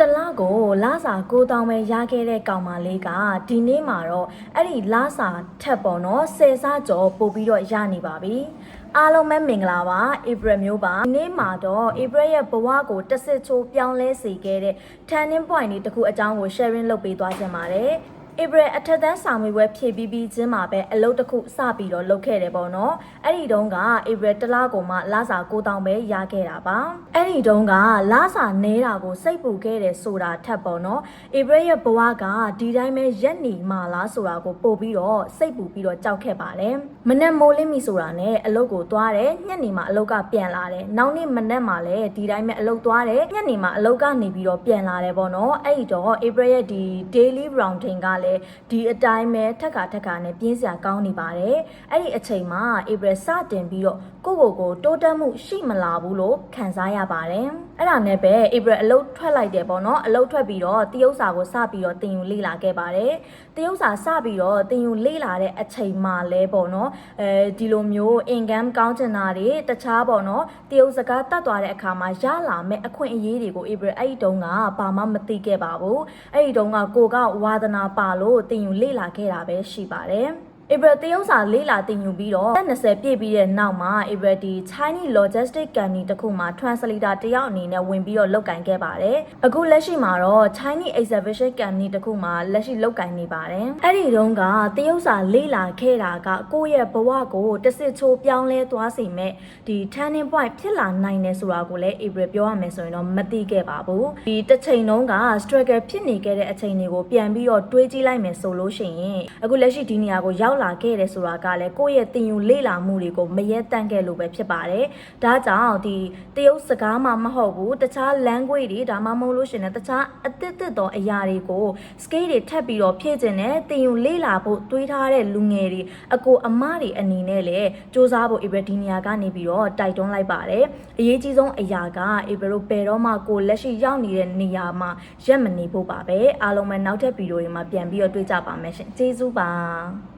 တလားကိုလာစာ9000ပဲရခဲ့တဲ့ကောင်မလေးကဒီနေ့မှာတော့အဲ့ဒီလာစာထက်ပေါ့နော်10ဆကျော်ပို့ပြီးတော့ရနေပါပြီအားလုံးပဲမင်္ဂလာပါဧပြီမျိုးပါဒီနေ့မှာတော့ဧပြီရဲ့ဘဝကိုတစ်စစ်ချိုးပြောင်းလဲစေခဲ့တဲ့ turning point တွေတခုအကြောင်းကို sharing လုပ်ပေးသွားချင်ပါတယ်ဧပြီအထက်တန်းစာမေးပွဲဖြည့်ပြီးချင်းမှာပဲအလုပ်တစ်ခုစပြီးတော့လုပ်ခဲ့တယ်ပေါ့နော်အဲ့ဒီတုန်းကဧပြီတစ်လကိုမှလစာ9000ပဲရခဲ့တာပါအဲ့ဒီတုန်းကလစာနဲတာကိုစိတ်ပူခဲ့တယ်ဆိုတာထက်ပေါ့နော်ဧပြီရဲ့ဘဝကဒီတိုင်းပဲရက်နေမှလားဆိုတာကိုပို့ပြီးတော့စိတ်ပူပြီးတော့ကြောက်ခဲ့ပါတယ်မနေ့မိုးလင်းပြီဆိုတာနဲ့အလုပ်ကိုသွားတယ်ညနေမှအလုပ်ကပြန်လာတယ်နောက်နေ့မနေ့မှလည်းဒီတိုင်းပဲအလုပ်သွားတယ်ညနေမှအလုပ်ကနေပြီးတော့ပြန်လာတယ်ပေါ့နော်အဲ့ဒီတော့ဧပြီရဲ့ဒီ daily routine ကဒီအတိုင်းပဲထက်ခါနဲ့ပြင်းစရာကောင်းနေပါတယ်အဲ့ဒီအချိန်မှာဧပြီစတင်ပြီးတော့ကိုတိုးတက်မှုရှိမလာဘူးလို့ခံစားရပါတယ်အဲ့ဒါနဲ့ပဲဧပြီအလုပ်ထွက်လိုက်တယ်ပေါ့နော်အလုပ်ထွက်ပြီးတော့တရုတ်စာကိုစပြီးတော့တင်ယူလေ့လာခဲ့ပါတယ်တရုတ်စာစပြီးတော့တင်ယူလေ့လာတဲ့အချိန်မှာလဲပေါ့နော်ဒီလိုမျိုး income ကောင်းချင်တာတွေတခြားပေါ့နော်တရုတ်စကားတတ်သွားတဲ့အခါမှာရလာမဲ့အခွင့်အရေးတွေကိုဧပြီအဲ့ဒီတုန်းကဘာမှမသိခဲ့ပါဘူးအဲ့ဒီတုန်းကကိုကဝါသနာပါလို့တင်ယူလေ့လာခဲ့တာပဲရှိပါတယ်ဧပြီတရုတ်စာလေးလာတင်ယူပြီးတော့20ပြည့်ပြီးတဲ့နောက်မှာဧပြီဒီ Chinese Logistic Company တခုမှာ translator တယောက်အနေနဲ့ဝင်ပြီးတော့လုပ်ကင်ခဲ့ပါတယ်အခုလက်ရှိမှာတော့ Chinese Exhibition Company တခုမှာလက်ရှိလုပ်ကင်နေပါတယ်အဲ့ဒီတုန်းကတရုတ်စာလေးလာခဲ့တာကကိုယ့်ရဲ့ဘဝကိုတစ်စစ်ချိုးပြောင်းလဲသွားစေမဲ့ဒီ turning point ဖြစ်လာနိုင်တယ်ဆိုတာကိုလည်းဧပြီပြောရမယ်ဆိုရင်တော့မသိခဲ့ပါဘူးဒီတစ်ချိန်တုန်းက struggle ဖြစ်နေခဲ့တဲ့အချိန်တွေကိုပြန်ပြီးတော့တွေးကြည့်လိုက်မယ်ဆိုလို့ရှိရင်အခုလက်ရှိဒီနေရာကိုရောက်လာခဲ့တယ်ဆိုတာကလည်းကိုယ့်ရဲ့တင်ယူလေ့လာမှုတွေကိုမရဲတန့်ခဲ့လို့ပဲဖြစ်ပါတယ်။ဒါကြောင့်ဒီတရုတ်စကားမှမဟုတ်ဘူးတခြား language တွေဒါမှမဟုတ်လို့ရှင်လည်းတခြားအသစ်သောအရာတွေကို skill တွေထပ်ပြီးတော့ဖြည့်ကျင်တဲ့တင်ယူလေ့လာဖို့တွေးထားတဲ့လူငယ်တွေအကိုအမတွေအနေနဲ့လည်းစူးစမ်းဖို့ဧပြီဒီနေရာကနေပြီးတော့တိုက်တွန်းလိုက်ပါတယ်။အရေးကြီးဆုံးအရာကဧပြီတို့ဘယ်တော့မှကိုလက်ရှိရောက်နေတဲ့နေရာမှာရက်မနေဖို့ပါပဲ။အားလုံးပဲနောက်ထပ်ဗီဒီယိုတွေမှာပြန်ပြီးတော့တွေ့ကြပါမယ်ရှင်။ကျေးဇူးပါ။